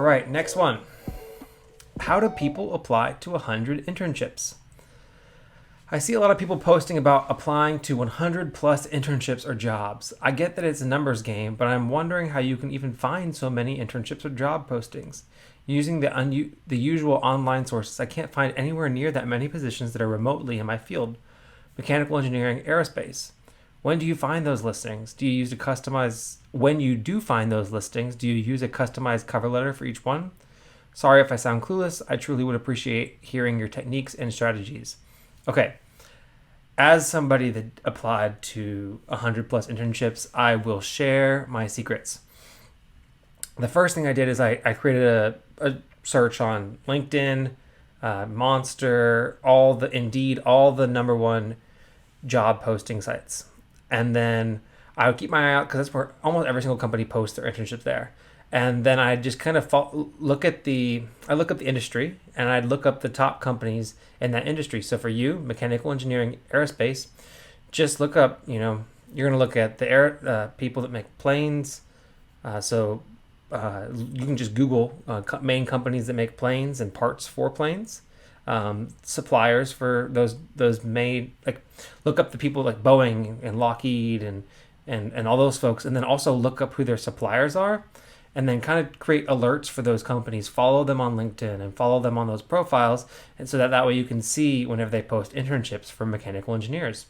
right, next one. How do people apply to 100 internships? I see a lot of people posting about applying to 100 plus internships or jobs. I get that it's a numbers game, but I'm wondering how you can even find so many internships or job postings. Using the usual online sources, I can't find anywhere near that many positions that are remotely in my field. Mechanical engineering, aerospace. When do you find those listings? When you do find those listings, do you use a customized cover letter for each one? Sorry if I sound clueless. I truly would appreciate hearing your techniques and strategies. Okay. As somebody that applied to 100 plus internships, I will share my secrets. The first thing I did is I created a search on LinkedIn, Monster, Indeed, all the number one job posting sites. And then I would keep my eye out because that's where almost every single company posts their internships there. And then I just kind of look up the industry, and I'd look up the top companies in that industry. So for you, mechanical engineering, aerospace, just look up, you're going to look at the people that make planes. You can just Google main companies that make planes and parts for planes. Suppliers for those made, like, look up the people like Boeing and Lockheed and all those folks, and then also look up who their suppliers are, and then kind of create alerts for those companies. Follow them on LinkedIn and follow them on those profiles, and so that way you can see whenever they post internships for mechanical engineers.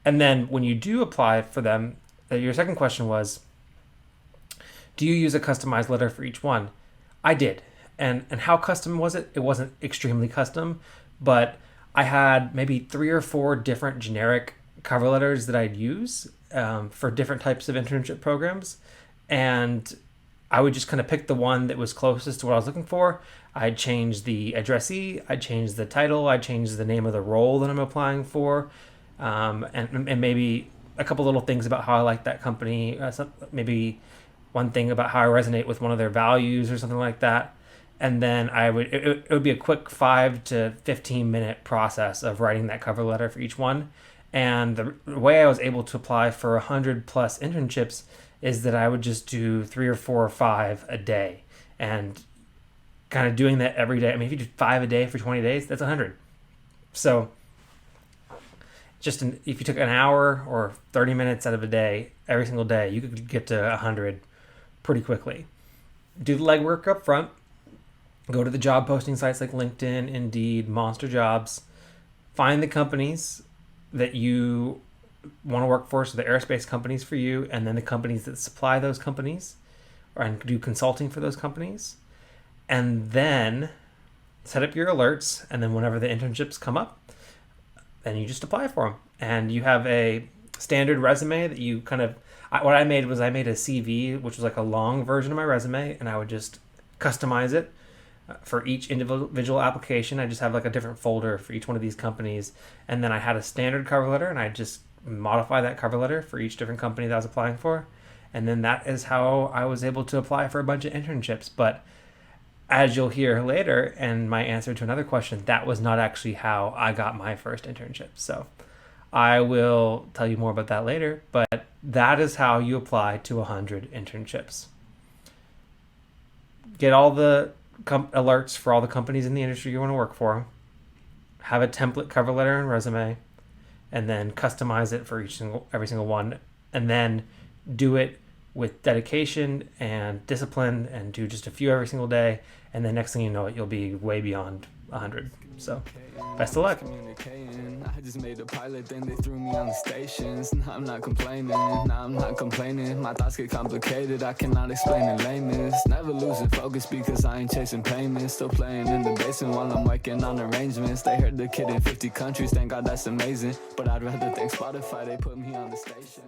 And then when you do apply for them, your second question was, do you use a customized letter for each one? I did. And how custom was it? It wasn't extremely custom, but I had maybe 3 or 4 different generic cover letters that I'd use for different types of internship programs. And I would just kind of pick the one that was closest to what I was looking for. I'd change the addressee, I'd change the title, I'd change the name of the role that I'm applying for, and maybe a couple little things about how I like that company, maybe one thing about how I resonate with one of their values or something like that. And then it would be a quick 5 to 15 minute process of writing that cover letter for each one. And the way I was able to apply for 100 plus internships is that I would just do 3 or 4 or 5 a day, and kind of doing that every day. I mean, if you do 5 a day for 20 days, that's 100. So if you took an hour or 30 minutes out of a day, every single day, you could get to 100 pretty quickly. Do the legwork up front. Go to the job posting sites like LinkedIn, Indeed, Monster Jobs. Find the companies that you want to work for, so the aerospace companies for you, and then the companies that supply those companies, and do consulting for those companies. And then set up your alerts, and then whenever the internships come up, then you just apply for them. And you have a standard resume that you I made a CV, which was like a long version of my resume, and I would just customize it for each individual application. I just have like a different folder for each one of these companies, and then I had a standard cover letter, and I just modify that cover letter for each different company that I was applying for. And then that is how I was able to apply for a bunch of internships. But as you'll hear later, and my answer to another question, that was not actually how I got my first internship. So I will tell you more about that later, but that is how you apply to 100 internships. Get all the alerts for all the companies in the industry you want to work for. Have a template cover letter and resume, and then customize it for every single one, and then do it with dedication and discipline, and do just a few every single day, and then next thing you know it, you'll be way beyond 100. So best of luck. I just made a pilot, then they threw me on the stations. I'm not complaining, my thoughts get complicated, I cannot explain in layman's. Never losing focus because I ain't chasing payments. Still playing in the basement while I'm working on arrangements. They heard the kid in 50 countries, thank God that's amazing. But I'd rather thank Spotify, they put me on the station.